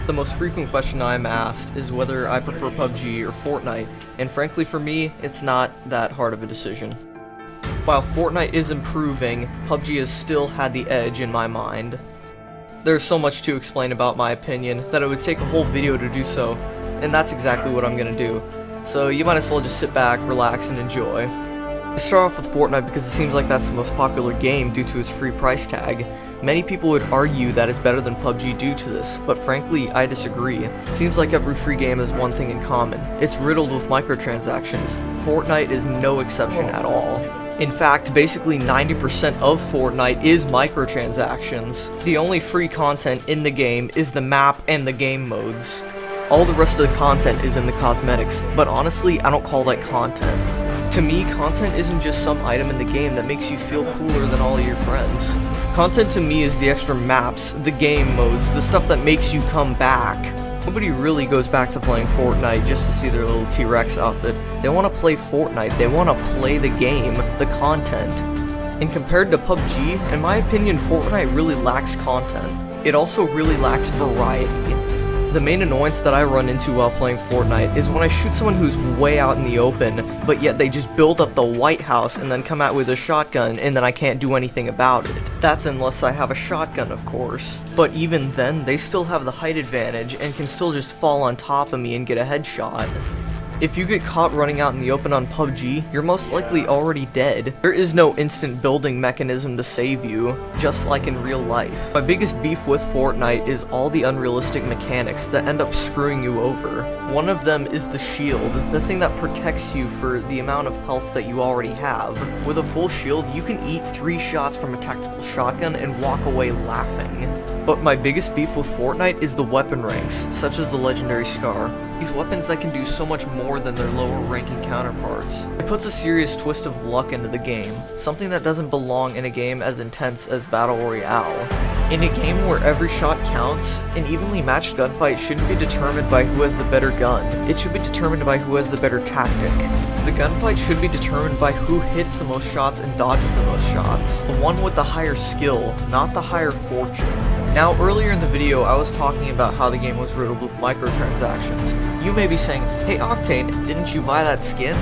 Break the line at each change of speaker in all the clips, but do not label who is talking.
The most frequent question I'm asked is whether I prefer PUBG or Fortnite, and frankly for me, it's not that hard of a decision. While Fortnite is improving, PUBG has still had the edge in my mind. There's so much to explain about my opinion that it would take a whole video to do so, and that's exactly what I'm gonna do. So you might as well just sit back, relax, and enjoy. I start off with Fortnite because it seems like that's the most popular game due to its free price tag. Many people would argue that it's better than PUBG due to this, but frankly, I disagree. It seems like every free game has one thing in common. It's riddled with microtransactions. Fortnite is no exception at all. In fact, basically 90% of Fortnite is microtransactions. The only free content in the game is the map and the game modes. All the rest of the content is in the cosmetics, but honestly, I don't call that content. To me, content isn't just some item in the game that makes you feel cooler than all of your friends. Content to me is the extra maps, the game modes, the stuff that makes you come back. Nobody really goes back to playing Fortnite just to see their little T-Rex outfit. They want to play Fortnite, they want to play the game, the content. And compared to PUBG, in my opinion, Fortnite really lacks content. It also really lacks variety. The main annoyance that I run into while playing Fortnite is when I shoot someone who's way out in the open, but yet they just build up the White House and then come out with a shotgun and then I can't do anything about it. That's unless I have a shotgun, of course. But even then, they still have the height advantage and can still just fall on top of me and get a headshot. If you get caught running out in the open on PUBG, you're most likely already dead. There is no instant building mechanism to save you, just like in real life. My biggest beef with Fortnite is all the unrealistic mechanics that end up screwing you over. One of them is the shield, the thing that protects you for the amount of health that you already have. With a full shield, you can eat 3 shots from a tactical shotgun and walk away laughing. But my biggest beef with Fortnite is the weapon ranks, such as the legendary Scar. These weapons that can do so much more than their lower ranking counterparts. It puts a serious twist of luck into the game, something that doesn't belong in a game as intense as Battle Royale. In a game where every shot counts, an evenly matched gunfight shouldn't be determined by who has the better gun. It should be determined by who has the better tactic. The gunfight should be determined by who hits the most shots and dodges the most shots. The one with the higher skill, not the higher fortune. Now, earlier in the video, I was talking about how the game was riddled with microtransactions. You may be saying, hey Octane, didn't you buy that skin?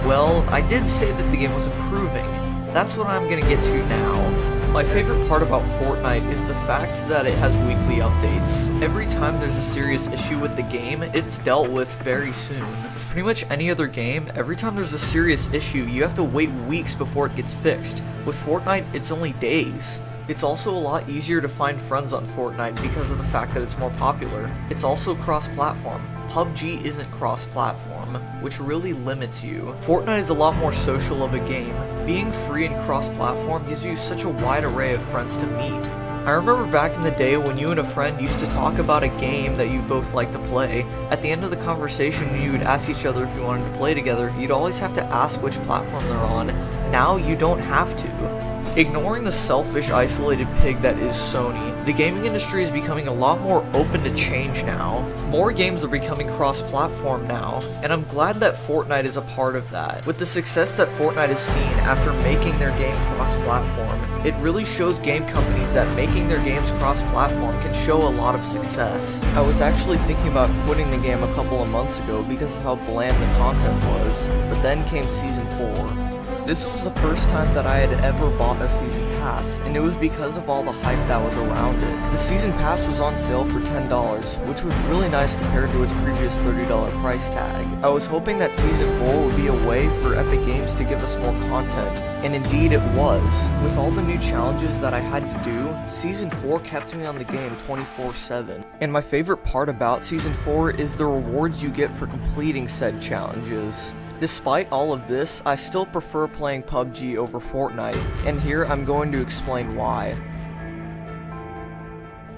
Well, I did say that the game was improving. That's what I'm gonna get to now. My favorite part about Fortnite is the fact that it has weekly updates. Every time there's a serious issue with the game, it's dealt with very soon. With pretty much any other game, every time there's a serious issue, you have to wait weeks before it gets fixed. With Fortnite, it's only days. It's also a lot easier to find friends on Fortnite because of the fact that it's more popular. It's also cross-platform. PUBG isn't cross-platform, which really limits you. Fortnite is a lot more social of a game. Being free and cross-platform gives you such a wide array of friends to meet. I remember back in the day when you and a friend used to talk about a game that you both liked to play. At the end of the conversation, when you would ask each other if you wanted to play together, you'd always have to ask which platform they're on. Now you don't have to. Ignoring the selfish, isolated pig that is Sony, the gaming industry is becoming a lot more open to change now. More games are becoming cross-platform now, and I'm glad that Fortnite is a part of that. With the success that Fortnite has seen after making their game cross-platform, it really shows game companies that making their games cross-platform can show a lot of success. I was actually thinking about quitting the game a couple of months ago because of how bland the content was, but then came Season 4. This was the first time that I had ever bought a Season Pass, and it was because of all the hype that was around it. The Season Pass was on sale for $10, which was really nice compared to its previous $30 price tag. I was hoping that Season 4 would be a way for Epic Games to give us more content, and indeed it was. With all the new challenges that I had to do, Season 4 kept me on the game 24/7. And my favorite part about Season 4 is the rewards you get for completing said challenges. Despite all of this, I still prefer playing PUBG over Fortnite, and here I'm going to explain why.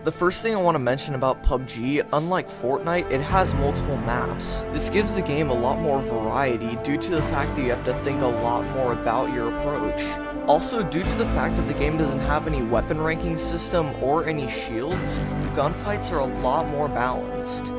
The first thing I want to mention about PUBG, unlike Fortnite, it has multiple maps. This gives the game a lot more variety due to the fact that you have to think a lot more about your approach. Also, due to the fact that the game doesn't have any weapon ranking system or any shields, gunfights are a lot more balanced.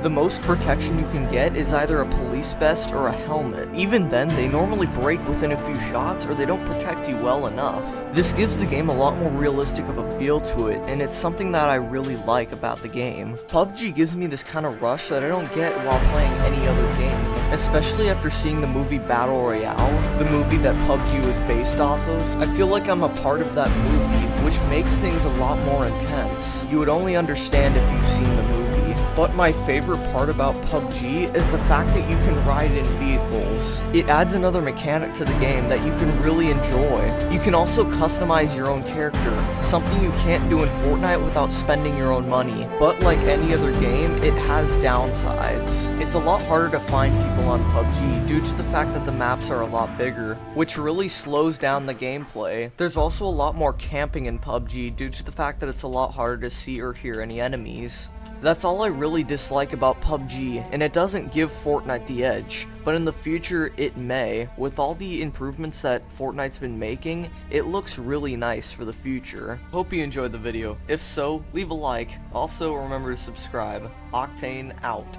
The most protection you can get is either a police vest or a helmet. Even then, they normally break within a few shots or they don't protect you well enough. This gives the game a lot more realistic of a feel to it, and it's something that I really like about the game. PUBG gives me this kind of rush that I don't get while playing any other game, especially after seeing the movie Battle Royale, the movie that PUBG was based off of. I feel like I'm a part of that movie, which makes things a lot more intense. You would only understand if you've seen the movie. But my favorite part about PUBG is the fact that you can ride in vehicles. It adds another mechanic to the game that you can really enjoy. You can also customize your own character, something you can't do in Fortnite without spending your own money. But like any other game, it has downsides. It's a lot harder to find people on PUBG due to the fact that the maps are a lot bigger, which really slows down the gameplay. There's also a lot more camping in PUBG due to the fact that it's a lot harder to see or hear any enemies. That's all I really dislike about PUBG, and it doesn't give Fortnite the edge, but in the future it may. With all the improvements that Fortnite's been making, it looks really nice for the future. Hope you enjoyed the video. If so, leave a like. Also remember to subscribe. Octane out.